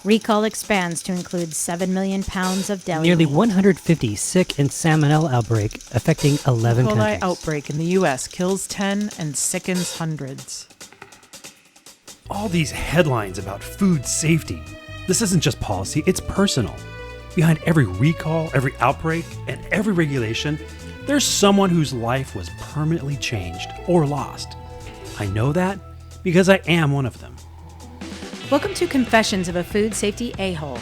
Recall expands to include 7 million pounds of deli Nearly meat. 150 sick and salmonella outbreak affecting 11 E. coli countries. outbreak in the U.S. kills 10 and sickens hundreds. All these headlines about food safety. This isn't just policy, it's personal. Behind every recall, every outbreak, and every regulation, there's someone whose life was permanently changed or lost. I know that because I am one of them. Welcome to Confessions of a Food Safety A-Hole.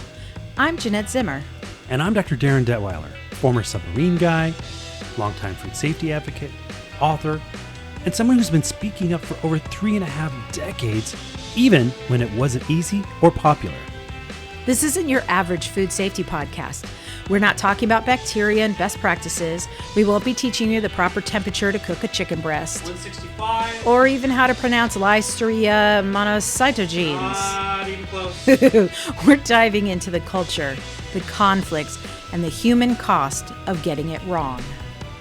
I'm Gennette Zimmer. And I'm Dr. Darin Detwiler, former submarine guy, longtime food safety advocate, author, and someone who's been speaking up for over 3.5 decades, even when it wasn't easy or popular. This isn't your average food safety podcast. We're not talking about bacteria and best practices. We won't be teaching you the proper temperature to cook a chicken breast. 165. Or even how to pronounce Listeria monocytogenes. Not even close. We're diving into the culture, the conflicts, and the human cost of getting it wrong.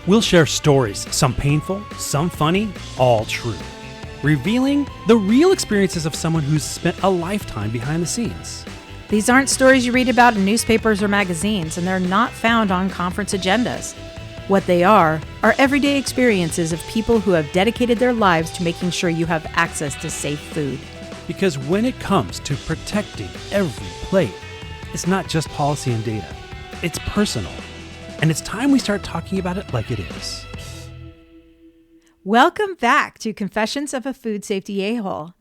We'll share stories, some painful, some funny, all true. Revealing the real experiences of someone who's spent a lifetime behind the scenes. These aren't stories you read about in newspapers or magazines, and they're not found on conference agendas. What they are everyday experiences of people who have dedicated their lives to making sure you have access to safe food. Because when it comes to protecting every plate, it's not just policy and data. It's personal. And it's time we start talking about it like it is. Welcome back to Confessions of a Food Safety A-Hole.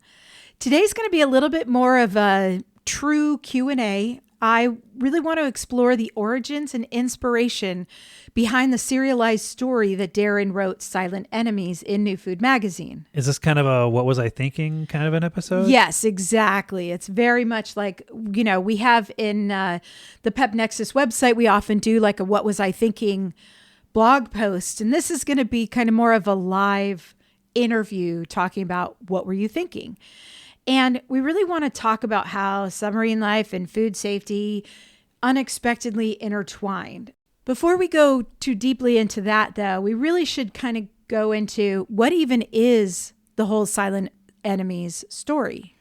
Today's going to be a little bit more of a true Q&A. I really want to explore the origins and inspiration behind the serialized story that Darin wrote, Silent Enemies, in New Food Magazine. Is this kind of a what was I thinking kind of an episode? Yes, exactly. It's very much like, we have in the Pep Nexus website, we often do like a what was I thinking blog post. And this is going to be kind of more of a live interview talking about what were you thinking? And we really want to talk about how submarine life and food safety unexpectedly intertwined. Before we go too deeply into that, though, we really should kind of go into what even is the whole Silent Enemies story.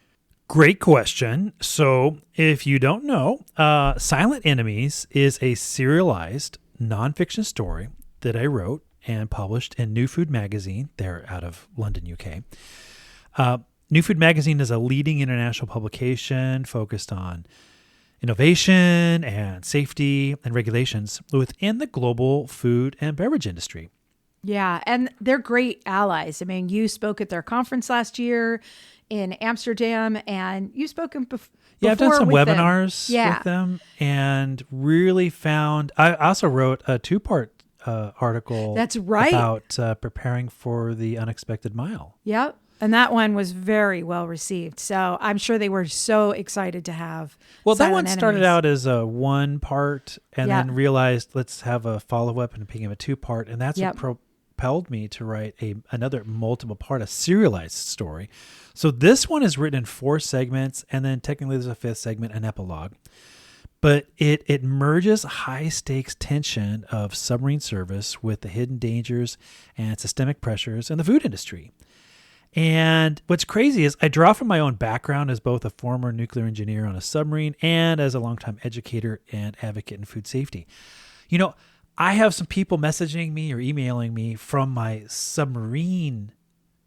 Great question. So if you don't know, Silent Enemies is a serialized nonfiction story that I wrote and published in New Food Magazine. They're out of London, UK. New Food Magazine is a leading international publication focused on innovation and safety and regulations within the global food and beverage industry. Yeah, and they're great allies. I mean, you spoke at their conference last year in Amsterdam, and you've spoken before. Yeah, I've done some with webinars with them and really found, I also wrote a 2-part article. That's right. About preparing for the unexpected mile. Yep. And that one was very well received. So I'm sure they were so excited to have. Well, that Silent one started Enemies. out as a 1-part and then realized let's have a follow-up and became a 2-part. And that's what propelled me to write another multiple part, a serialized story. So this one is written in 4 segments, and then technically there's a 5th segment, an epilogue. But it merges high-stakes tension of submarine service with the hidden dangers and systemic pressures in the food industry. And what's crazy is I draw from my own background as both a former nuclear engineer on a submarine and as a longtime educator and advocate in food safety. I have some people messaging me or emailing me from my submarine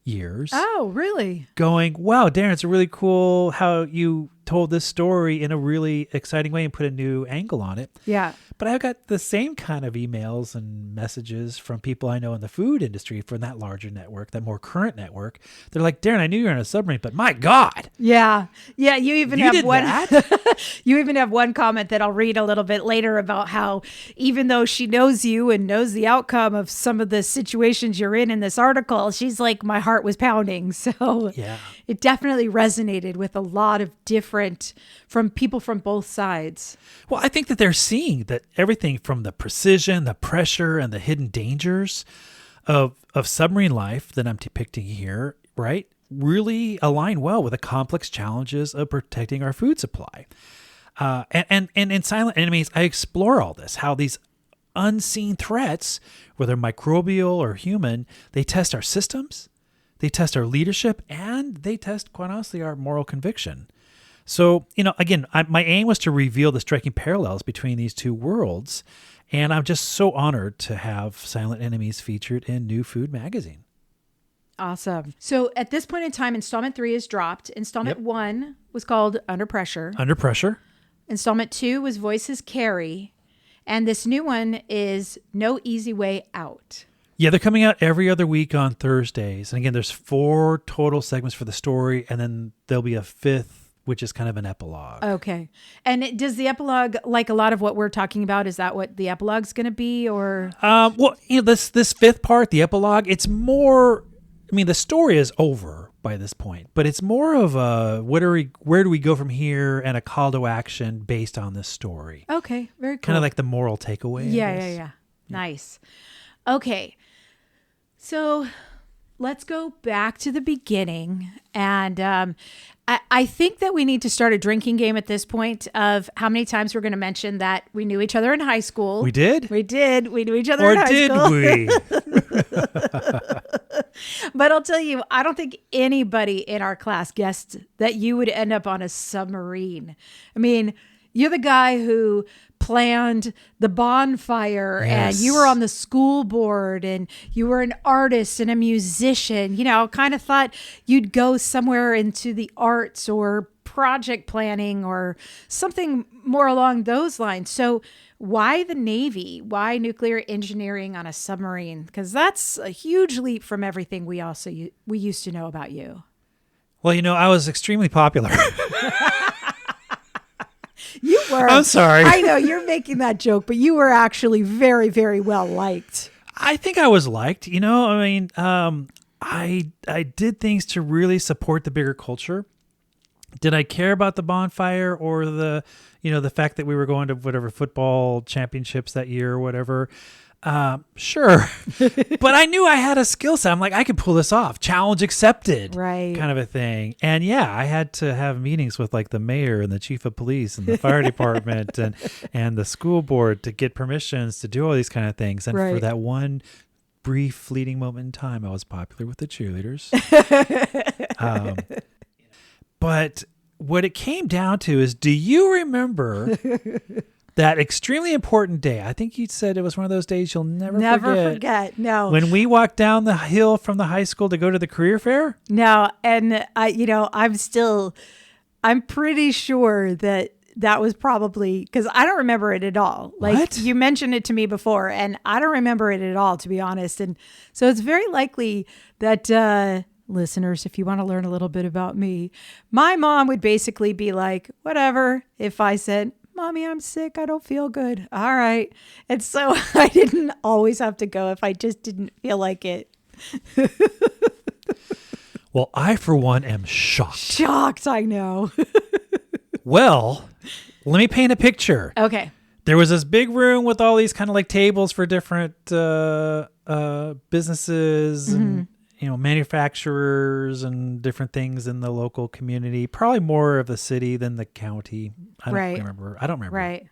years. Oh, really? Going, wow, Darin, it's really cool how you told this story in a really exciting way and put a new angle on it. Yeah. But I've got the same kind of emails and messages from people I know in the food industry from that larger network, that more current network. They're like, Darin, I knew you were on a submarine, but my God. Yeah. Yeah. You even You have did one. that? You even have one comment that I'll read a little bit later about how even though she knows you and knows the outcome of some of the situations you're in this article, she's like, my heart was pounding. So it definitely resonated with a lot of different from people from both sides. Well, I think that they're seeing that everything from the precision, the pressure, and the hidden dangers of submarine life that I'm depicting here, right, really align well with the complex challenges of protecting our food supply. And in Silent Enemies, I explore all this, how these unseen threats, whether microbial or human, they test our systems, they test our leadership, and they test, quite honestly, our moral conviction. So, again, my aim was to reveal the striking parallels between these two worlds. And I'm just so honored to have Silent Enemies featured in New Food Magazine. Awesome. So at this point in time, installment 3 is dropped. Installment 1 was called Under Pressure. Under Pressure. Installment 2 was Voices Carry. And this new one is No Easy Way Out. Yeah, they're coming out every other week on Thursdays. And again, there's 4 total segments for the story. And then there'll be a 5th, which is kind of an epilogue. Okay. And does the epilogue, like a lot of what we're talking about, is that what the epilogue's going to be, or? Well, this 5th part, the epilogue, it's more, the story is over by this point, but it's more of a, where do we go from here, and a call to action based on this story. Okay. Very cool. Kind of like the moral takeaway. Yeah. Nice. Okay. So let's go back to the beginning. And I think that we need to start a drinking game at this point of how many times we're going to mention that we knew each other in high school. We did? We did. We knew each other in high school. Or did we? But I'll tell you, I don't think anybody in our class guessed that you would end up on a submarine. I mean, you're the guy who planned the bonfire, yes. And you were on the school board, and you were an artist and a musician. Kind of thought you'd go somewhere into the arts or project planning or something more along those lines. So why the Navy? Why nuclear engineering on a submarine? Because that's a huge leap from everything we used to know about you. Well, I was extremely popular. You were. I'm sorry. I know you're making that joke, but you were actually very, very well liked. I think I was liked. I did things to really support the bigger culture. Did I care about the bonfire or the fact that we were going to whatever football championships that year or whatever? Sure. But I knew I had a skill set. I'm like, I could pull this off. Challenge accepted. Right. Kind of a thing. And yeah, I had to have meetings with like the mayor and the chief of police and the fire department and the school board to get permissions to do all these kind of things. And for that one brief fleeting moment in time, I was popular with the cheerleaders. But what it came down to is, do you remember that extremely important day? I think you said it was one of those days you'll never forget. No. When we walked down the hill from the high school to go to the career fair? No. And I'm pretty sure that was probably, because I don't remember it at all. Like, what? You mentioned it to me before, and I don't remember it at all, to be honest. And so it's very likely that, listeners, if you want to learn a little bit about me, my mom would basically be like, whatever, if I said, Mommy, I'm sick, I don't feel good. All right. And so I didn't always have to go if I just didn't feel like it. Well, I, for one, am shocked. Shocked, I know. Well, let me paint a picture. Okay. There was this big room with all these kind of like tables for different businesses and manufacturers and different things in the local community. Probably more of the city than the county. I don't remember. Right.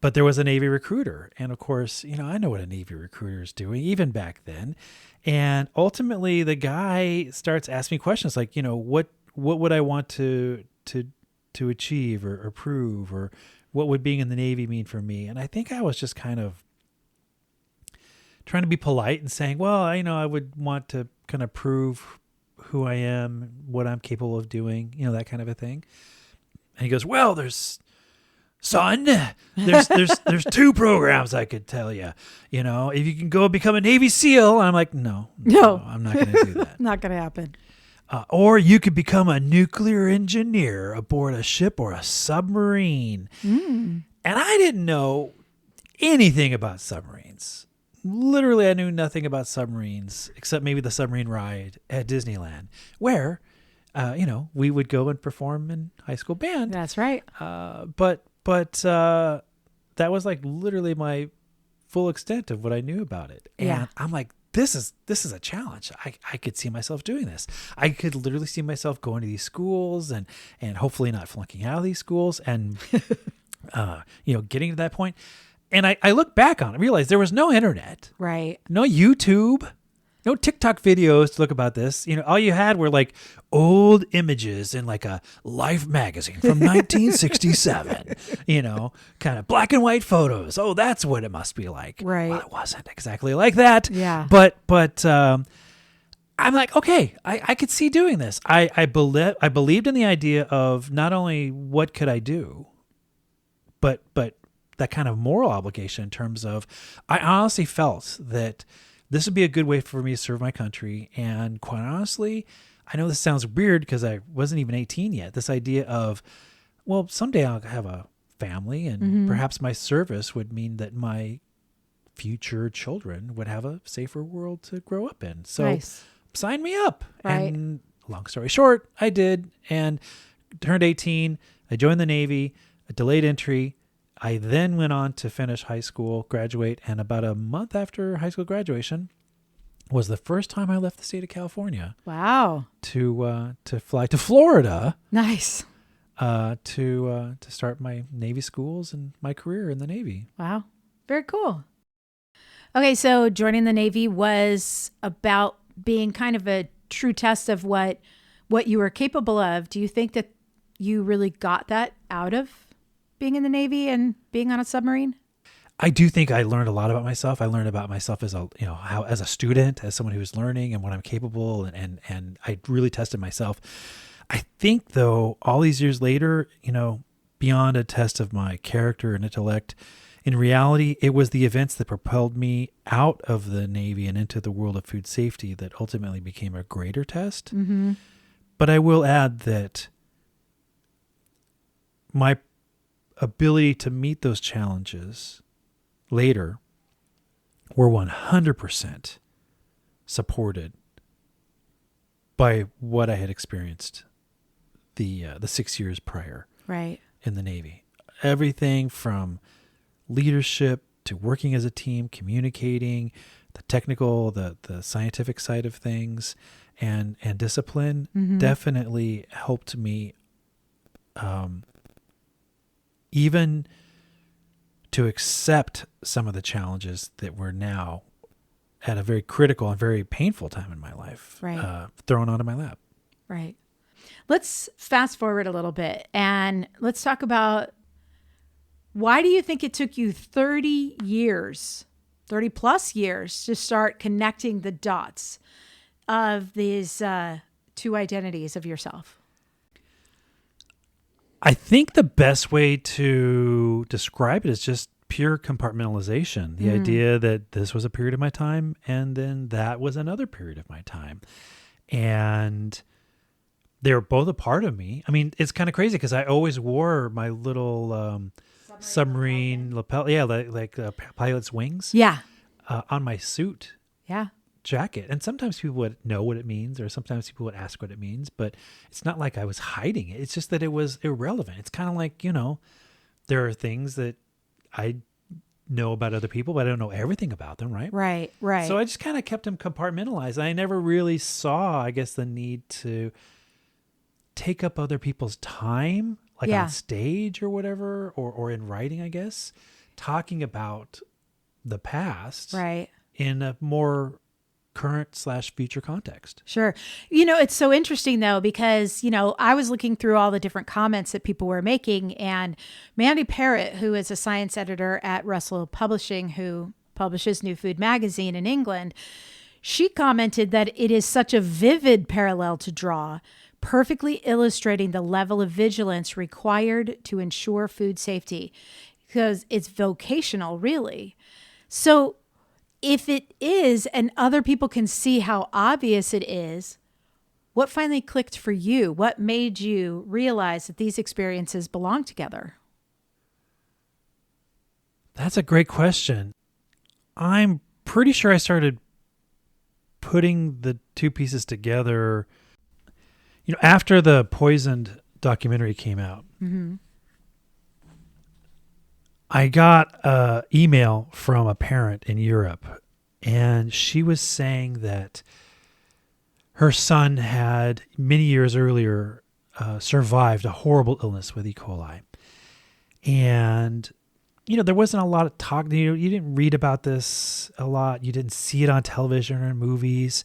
But there was a Navy recruiter. And of course, I know what a Navy recruiter is doing, even back then. And ultimately, the guy starts asking me questions like, what would I want to achieve or prove, or what would being in the Navy mean for me? And I think I was just kind of trying to be polite and saying, well, I would want to kind of prove who I am, what I'm capable of doing, that kind of a thing. And he goes, well, there's 2 programs I could tell you, if you can go become a Navy SEAL. And I'm like, no, I'm not going to do that. Not going to happen. Or you could become a nuclear engineer aboard a ship or a submarine. And I didn't know anything about submarines. Literally, I knew nothing about submarines except maybe the submarine ride at Disneyland, where, we would go and perform in high school band. That's right. But that was like literally my full extent of what I knew about it. And yeah. I'm like, this is a challenge. I could see myself doing this. I could literally see myself going to these schools and hopefully not flunking out of these schools and, getting to that point. And I look back on it, realize there was no internet. Right. No YouTube. no TikTok videos to look about this. All you had were like old images in like a Life magazine from 1967, kind of black and white photos. Oh, that's what it must be like. Right. Well, it wasn't exactly like that. Yeah. But I'm like, okay, I could see doing this. I believed in the idea of not only what could I do, but that kind of moral obligation in terms of, I honestly felt that this would be a good way for me to serve my country. And quite honestly, I know this sounds weird because I wasn't even 18 yet. This idea of, well, someday I'll have a family and perhaps my service would mean that my future children would have a safer world to grow up in. So Nice. sign me up. Right. And long story short, I did and turned 18. I joined the Navy, a delayed entry. I then went on to finish high school, graduate, and about a month after high school graduation was the first time I left the state of California. Wow. To fly to Florida. Nice. To start my Navy schools and my career in the Navy. Wow. Very cool. Okay, so joining the Navy was about being kind of a true test of what you were capable of. Do you think that you really got that out of being in the Navy and being on a submarine? I do think I learned a lot about myself. I learned about myself as as a student, as someone who was learning and what I'm capable, and I really tested myself. I think though, all these years later, beyond a test of my character and intellect, in reality, it was the events that propelled me out of the Navy and into the world of food safety that ultimately became a greater test. Mm-hmm. But I will add that my ability to meet those challenges later were 100% supported by what I had experienced the 6 years prior Right. in the Navy. Everything from leadership to working as a team, communicating, the technical, the scientific side of things, and discipline definitely helped me even to accept some of the challenges that were now at a very critical and very painful time in my life, Right. Thrown onto my lap. Right. Let's fast forward a little bit and let's talk about, why do you think it took you 30 plus years to start connecting the dots of these two identities of yourself? I think the best way to describe it is just pure compartmentalization. The idea that this was a period of my time and then that was another period of my time. And they were both a part of me. I mean, it's kind of crazy because I always wore my little submarine lapel. Yeah, like pilot's wings. Yeah. On my suit. Yeah. Jacket. And sometimes people would know what it means or sometimes people would ask what it means, but it's not like I was hiding it. It's just that it was irrelevant. It's kind of like, there are things that I know about other people, but I don't know everything about them, right? Right. So I just kind of kept them compartmentalized. I never really saw, I guess, the need to take up other people's time, like on stage or whatever, or in writing, I guess, talking about the past Right. in a more current/future context. Sure. It's so interesting though, because, I was looking through all the different comments that people were making, and Mandy Parrott, who is a science editor at Russell Publishing, who publishes New Food Magazine in England, she commented that it is such a vivid parallel to draw, perfectly illustrating the level of vigilance required to ensure food safety, because it's vocational, really. So if it is, and other people can see how obvious it is, what finally clicked for you? What made you realize that these experiences belong together? That's a great question. I'm pretty sure I started putting the two pieces together, after the Poisoned documentary came out. Mm-hmm. I got an email from a parent in Europe, and she was saying that her son had many years earlier survived a horrible illness with E. coli. And, there wasn't a lot of talk. You didn't read about this a lot. You didn't see it on television or in movies.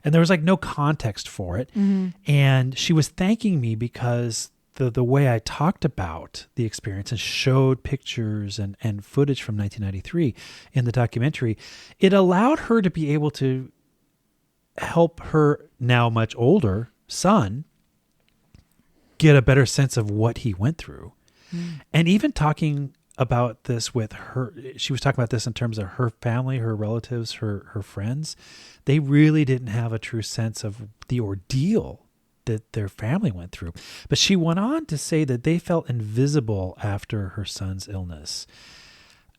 And there was like no context for it. Mm-hmm. And she was thanking me because the way I talked about the experience and showed pictures and footage from 1993 in the documentary, it allowed her to be able to help her now much older son get a better sense of what he went through. And even talking about this with her, she was talking about this in terms of her family, her relatives, her friends. They really didn't have a true sense of the ordeal that their family went through. But she went on to say that they felt invisible after her son's illness.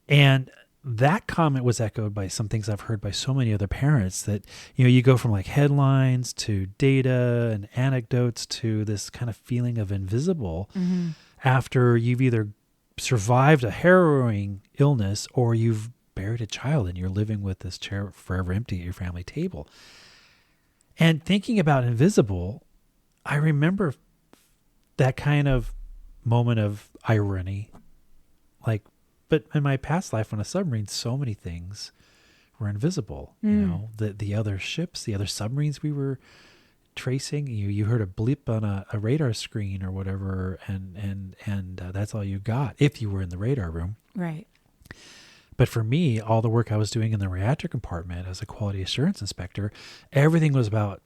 And that comment was echoed by some things I've heard by so many other parents, that, you go from like headlines to data and anecdotes to this kind of feeling of invisible after you've either survived a harrowing illness or you've buried a child and you're living with this chair forever empty at your family table. And thinking about invisible, I remember that kind of moment of irony, but in my past life on a submarine, so many things were invisible. The other ships, the other submarines we were tracing, you heard a blip on a radar screen or whatever, and that's all you got if you were in the radar room. Right. But for me, all the work I was doing in the reactor compartment as a quality assurance inspector, everything was about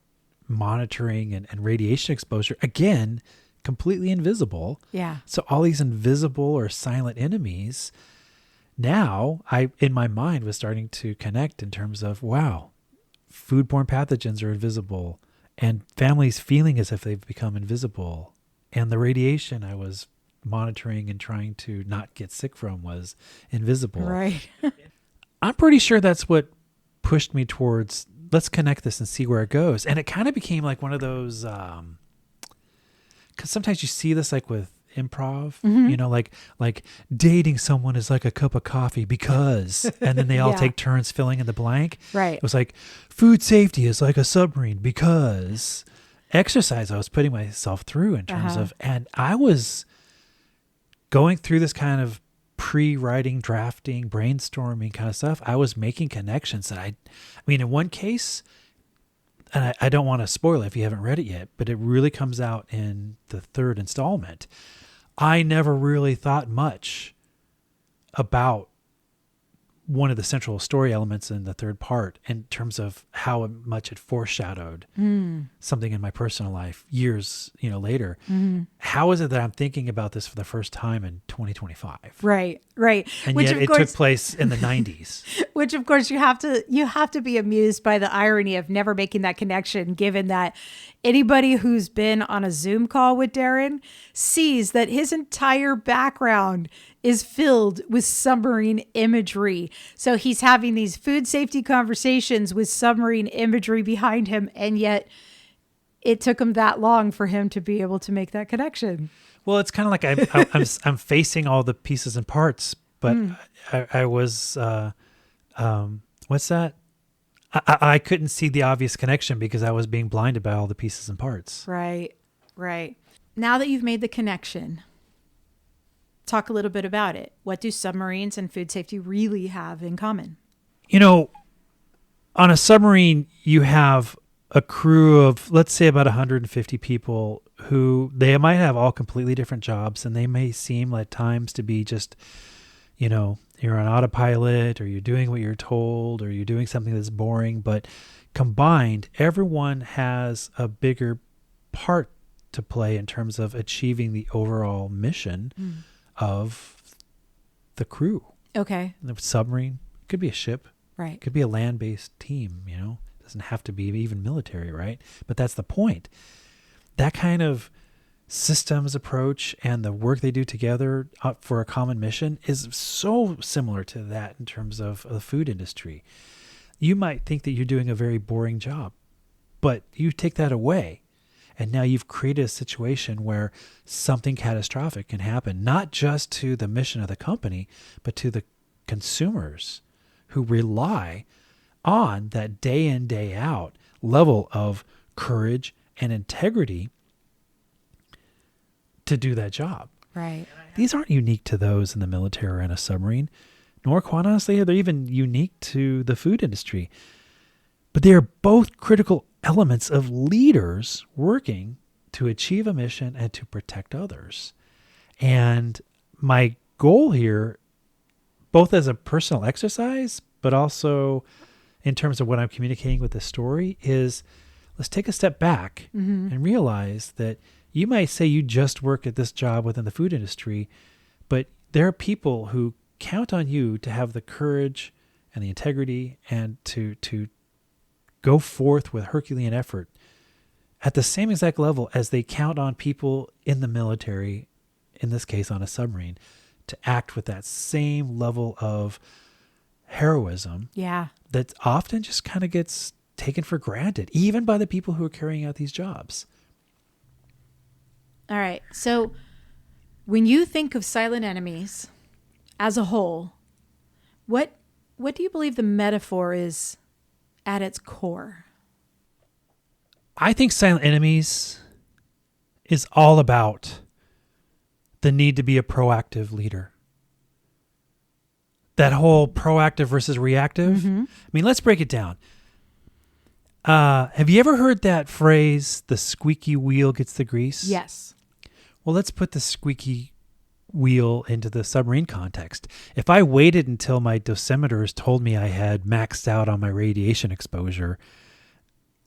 monitoring and radiation exposure. Again, completely invisible. Yeah. So all these invisible or silent enemies, now I, in my mind, was starting to connect in terms of, wow, foodborne pathogens are invisible, and families feeling as if they've become invisible. And the radiation I was monitoring and trying to not get sick from was invisible. Right. I'm pretty sure that's what pushed me towards, let's connect this and see where it goes. And it kind of became like one of those, because sometimes you see this like with improv, like dating someone is like a cup of coffee because, and then they all take turns filling in the blank. Right. It was like food safety is like a submarine because exercise I was putting myself through in terms of, and I was going through this kind of pre-writing, drafting, brainstorming kind of stuff. I was making connections that I mean, in one case, and I don't want to spoil it if you haven't read it yet, but it really comes out in the third installment. I never really thought much about one of the central story elements in the third part in terms of how much it foreshadowed something in my personal life years, later. How is it that I'm thinking about this for the first time in 2025? Right. And Which yet it took place in the 90s. Which of course you have to be amused by the irony of never making that connection, given that anybody who's been on a Zoom call with Darin sees that his entire background is filled with submarine imagery. So he's having these food safety conversations with submarine imagery behind him, and yet it took him that long for him to be able to make that connection. Well, it's kind of like I'm facing all the pieces and parts, but I was, what's that? I couldn't see the obvious connection because I was being blinded by all the pieces and parts. Right. Now that you've made the connection, talk a little bit about it. What do submarines and food safety really have in common? On a submarine, you have a crew of, let's say, about 150 people who they might have all completely different jobs, and they may seem at times to be just, you're on autopilot, or you're doing what you're told, or you're doing something that's boring, but combined, everyone has a bigger part to play in terms of achieving the overall mission of the crew. Okay. The submarine could be a ship. Right. It could be a land-based team, It doesn't have to be even military, right? But that's the point. That kind of systems approach and the work they do together for a common mission is so similar to that in terms of the food industry. You might think that you're doing a very boring job, but you take that away, and now you've created a situation where something catastrophic can happen, not just to the mission of the company, but to the consumers who rely on that day in, day out level of courage and integrity to do that job. Right. These aren't unique to those in the military or in a submarine, nor, quite honestly, are they even unique to the food industry. But they are both critical elements of leaders working to achieve a mission and to protect others. And my goal here, both as a personal exercise, but also in terms of what I'm communicating with this story, is let's take a step back and realize that you might say you just work at this job within the food industry, but there are people who count on you to have the courage and the integrity and to go forth with Herculean effort at the same exact level as they count on people in the military, in this case on a submarine, to act with that same level of heroism. Yeah. That often just kind of gets taken for granted, even by the people who are carrying out these jobs. All right. So when you think of silent enemies as a whole, what do you believe the metaphor is at its core? I think silent enemies is all about the need to be a proactive leader. That whole proactive versus reactive. I mean, let's break it down. Have you ever heard that phrase, the squeaky wheel gets the grease? Yes. Well, let's put the squeaky wheel into the submarine context. If I waited until my dosimeters told me I had maxed out on my radiation exposure,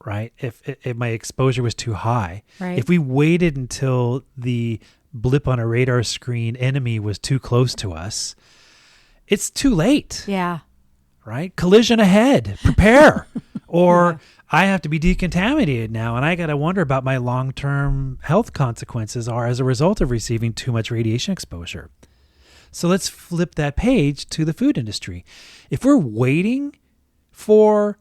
right? If my exposure was too high, right. If we waited until the blip on a radar screen enemy was too close to us, it's too late. Yeah. Right? Collision ahead. Prepare. Or I have to be decontaminated now, and I got to wonder about my long-term health consequences are as a result of receiving too much radiation exposure. So let's flip that page to the food industry. If we're waiting for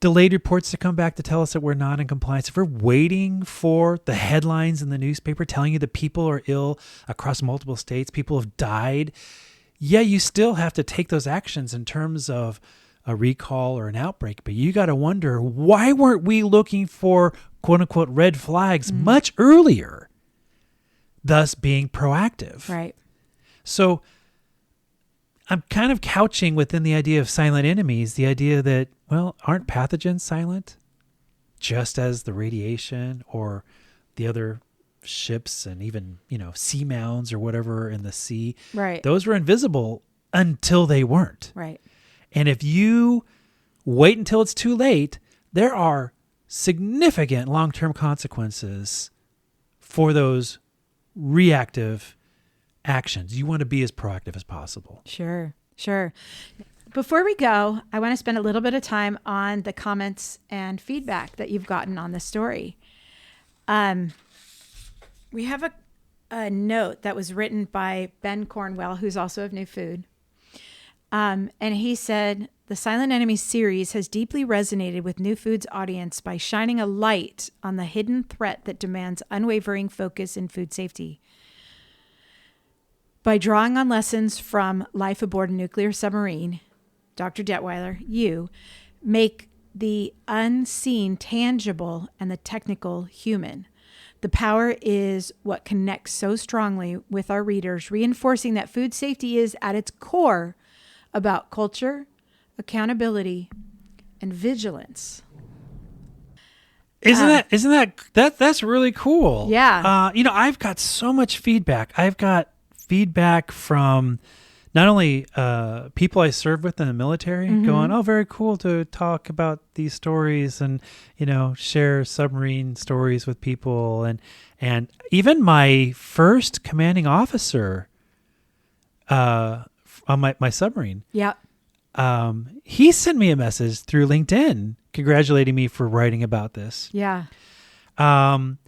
delayed reports to come back to tell us that we're not in compliance, if we're waiting for the headlines in the newspaper telling you that people are ill across multiple states, people have died, you still have to take those actions in terms of a recall or an outbreak. But you got to wonder, why weren't we looking for quote unquote red flags much earlier, thus being proactive? Right. So I'm kind of couching within the idea of silent enemies, the idea that, well, aren't pathogens silent? Just as the radiation or the other ships and even, seamounts or whatever in the sea. Right. Those were invisible until they weren't. Right. And if you wait until it's too late, there are significant long-term consequences for those reactive actions. You want to be as proactive as possible. Sure. Before we go, I want to spend a little bit of time on the comments and feedback that you've gotten on the story. We have a note that was written by Ben Cornwell, who's also of New Food. And he said, the Silent Enemy series has deeply resonated with New Food's audience by shining a light on the hidden threat that demands unwavering focus in food safety. By drawing on lessons from life aboard a nuclear submarine, Dr. Detwiler, you make the unseen tangible and the technical human. The power is what connects so strongly with our readers, reinforcing that food safety is at its core about culture, accountability, and vigilance. Isn't that's really cool? Yeah. I've got so much feedback. I've got feedback from not only people I serve with in the military going, oh, very cool to talk about these stories and, share submarine stories with people. And even my first commanding officer on my submarine. Yeah. He sent me a message through LinkedIn congratulating me for writing about this. Yeah. And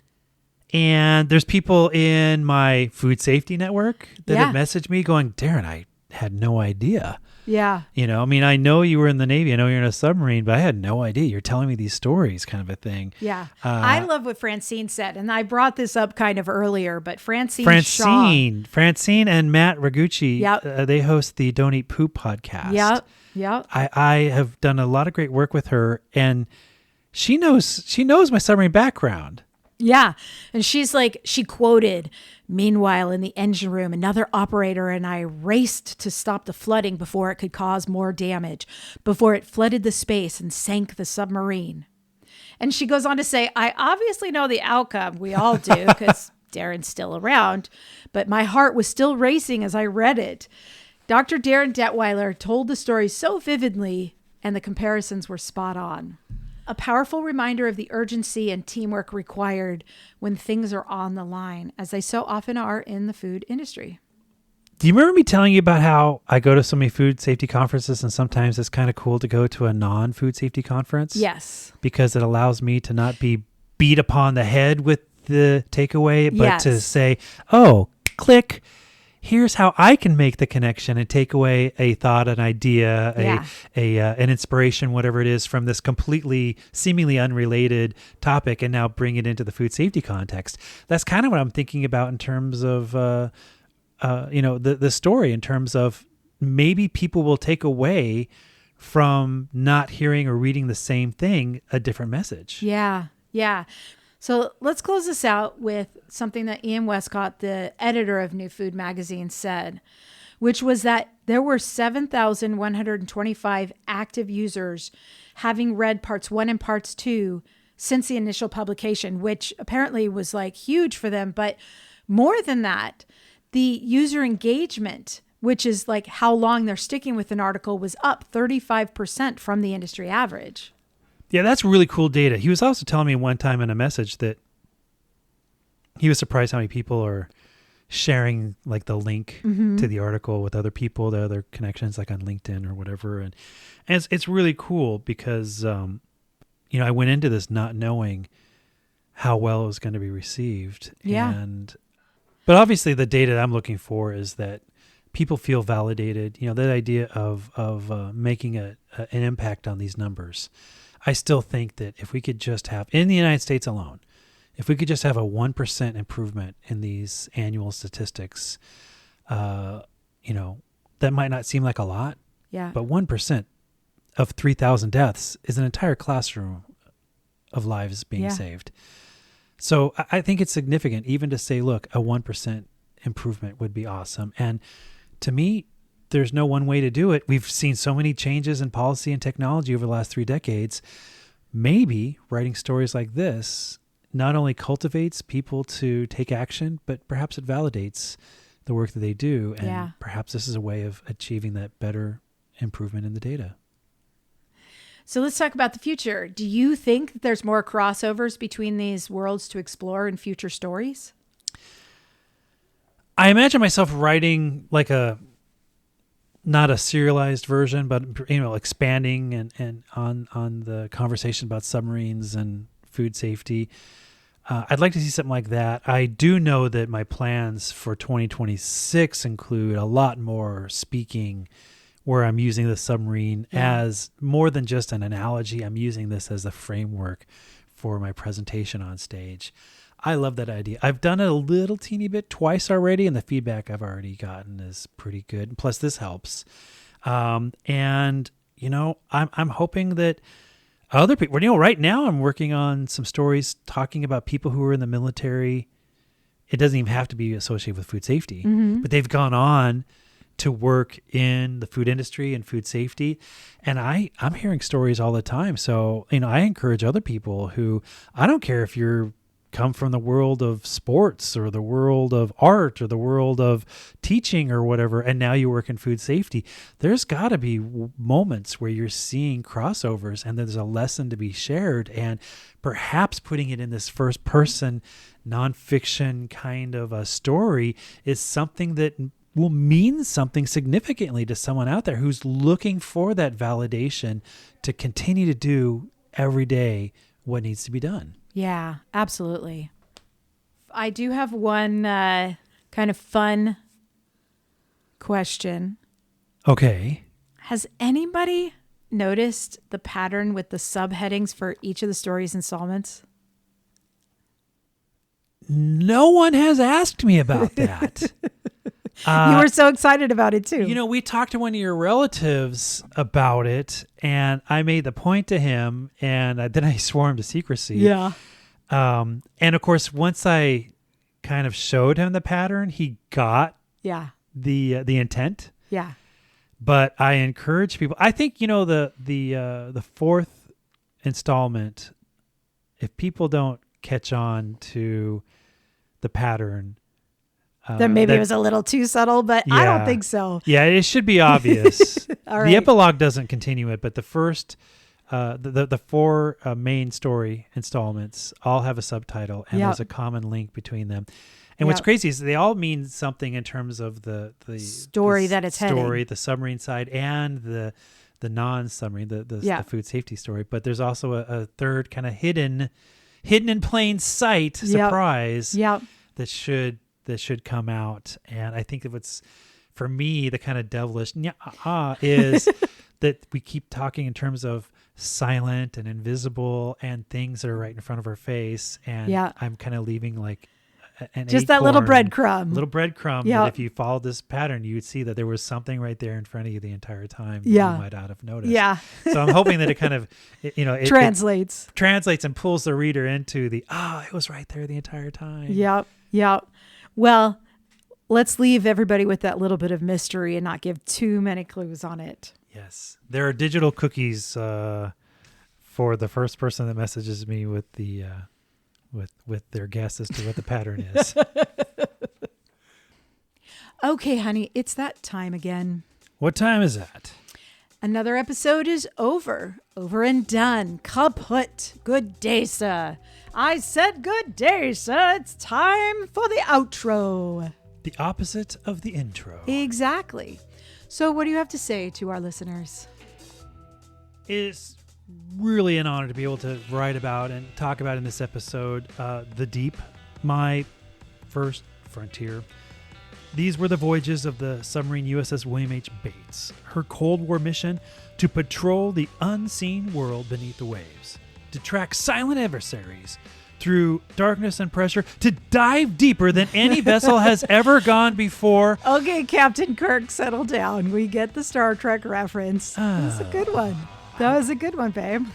there's people in my food safety network that have messaged me going, Darin, I had no idea. Yeah. I know you were in the Navy. I know you're in a submarine, but I had no idea. You're telling me these stories kind of a thing. Yeah. I love what Francine said. And I brought this up kind of earlier, but Francine and Matt Ragucci, they host the Don't Eat Poop podcast. Yep. I have done a lot of great work with her, and she knows my submarine background. Yeah. And she's like, she quoted, "Meanwhile, in the engine room, another operator and I raced to stop the flooding before it could cause more damage, before it flooded the space and sank the submarine." And she goes on to say, "I obviously know the outcome. We all do, because Darin's still around. But my heart was still racing as I read it." Dr. Darin Detwiler told the story so vividly, and the comparisons were spot on. A powerful reminder of the urgency and teamwork required when things are on the line, as they so often are in the food industry. Do you remember me telling you about how I go to so many food safety conferences, and sometimes it's kind of cool to go to a non-food safety conference? Yes. Because it allows me to not be beat upon the head with the takeaway, but to say, oh, click, here's how I can make the connection and take away a thought, an idea, an inspiration, whatever it is, from this completely seemingly unrelated topic, and now bring it into the food safety context. That's kind of what I'm thinking about in terms of, the story, in terms of maybe people will take away from not hearing or reading the same thing, a different message. Yeah. Yeah. So let's close this out with something that Ian Westcott, the editor of New Food Magazine, said, which was that there were 7,125 active users having read parts 1 and parts 2 since the initial publication, which apparently was like huge for them. But more than that, the user engagement, which is like how long they're sticking with an article, was up 35% from the industry average. Yeah, that's really cool data. He was also telling me one time in a message that he was surprised how many people are sharing like the link to the article with other people, the other connections, like on LinkedIn or whatever. And it's really cool because, I went into this not knowing how well it was going to be received. Yeah. But obviously the data that I'm looking for is that people feel validated. That idea of making an impact on these numbers. I still think that if we could just have, in the United States alone, if we could just have a 1% improvement in these annual statistics, that might not seem like a lot. Yeah. But 1% of 3,000 deaths is an entire classroom of lives being saved. So I think it's significant even to say, look, a 1% improvement would be awesome. And to me, there's no one way to do it. We've seen so many changes in policy and technology over the last 3 decades. Maybe writing stories like this not only cultivates people to take action, but perhaps it validates the work that they do. And perhaps this is a way of achieving that better improvement in the data. So let's talk about the future. Do you think that there's more crossovers between these worlds to explore in future stories? I imagine myself writing like not a serialized version, but expanding and on the conversation about submarines and food safety. I'd like to see something like that. I do know that my plans for 2026 include a lot more speaking, where I'm using the submarine as more than just an analogy. I'm using this as a framework for my presentation on stage. I love that idea. I've done it a little teeny bit twice already, and the feedback I've already gotten is pretty good. Plus, this helps. I'm hoping that other people, right now I'm working on some stories talking about people who are in the military. It doesn't even have to be associated with food safety, but they've gone on to work in the food industry and food safety. And I'm hearing stories all the time. So, I encourage other people who, I don't care if you're come from the world of sports or the world of art or the world of teaching or whatever, and now you work in food safety. There's got to be moments where you're seeing crossovers and there's a lesson to be shared, and perhaps putting it in this first person nonfiction kind of a story is something that will mean something significantly to someone out there who's looking for that validation to continue to do every day what needs to be done. Yeah, absolutely. I do have one kind of fun question. Okay. Has anybody noticed the pattern with the subheadings for each of the stories' installments? No one has asked me about that. You were so excited about it too. We talked to one of your relatives about it, and I made the point to him, and then I swore him to secrecy. Yeah. And of course, once I kind of showed him the pattern, he got the intent. Yeah. But I encourage people. I think, the fourth installment, if people don't catch on to the pattern, then maybe it was a little too subtle, but I don't think so. Yeah, it should be obvious. All right. The epilogue doesn't continue it, but the first, the four main story installments all have a subtitle, and there's a common link between them. And what's crazy is they all mean something in terms of the story that it's heading. The submarine side, and the non-submarine, the food safety story. But there's also a third kind of hidden in plain sight surprise that should come out. And I think what's, for me, the kind of devilish is that we keep talking in terms of silent and invisible and things that are right in front of our face. And I'm kind of leaving like just that little breadcrumb. That if you followed this pattern, you would see that there was something right there in front of you the entire time that you might not have noticed. Yeah. So I'm hoping that it kind of, it translates and pulls the reader into it was right there the entire time. Yep. Yep. Well, let's leave everybody with that little bit of mystery and not give too many clues on it. Yes. There are digital cookies for the first person that messages me with the with their guess as to what the pattern is. Okay, honey, it's that time again. What time is that? Another episode is over and done. Kaput. Good day, sir. I said good day, sir. It's time for the outro. The opposite of the intro. Exactly. So what do you have to say to our listeners? It's really an honor to be able to write about and talk about in this episode The Deep, my first frontier. These were the voyages of the submarine USS William H. Bates, her Cold War mission to patrol the unseen world beneath the waves, to track silent adversaries through darkness and pressure, to dive deeper than any vessel has ever gone before. Okay, Captain Kirk, settle down. We get the Star Trek reference. That's a good one. That was a good one, babe.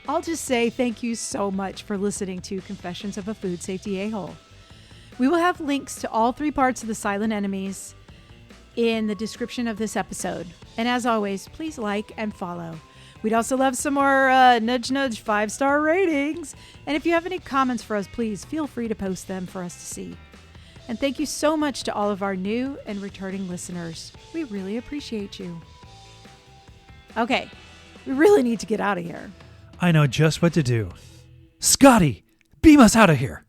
I'll just say thank you so much for listening to Confessions of a Food Safety A-Hole. We will have links to all 3 parts of the Silent Enemies in the description of this episode. And as always, please like and follow. We'd also love some more nudge 5-star ratings. And if you have any comments for us, please feel free to post them for us to see. And thank you so much to all of our new and returning listeners. We really appreciate you. Okay, we really need to get out of here. I know just what to do. Scotty, beam us out of here.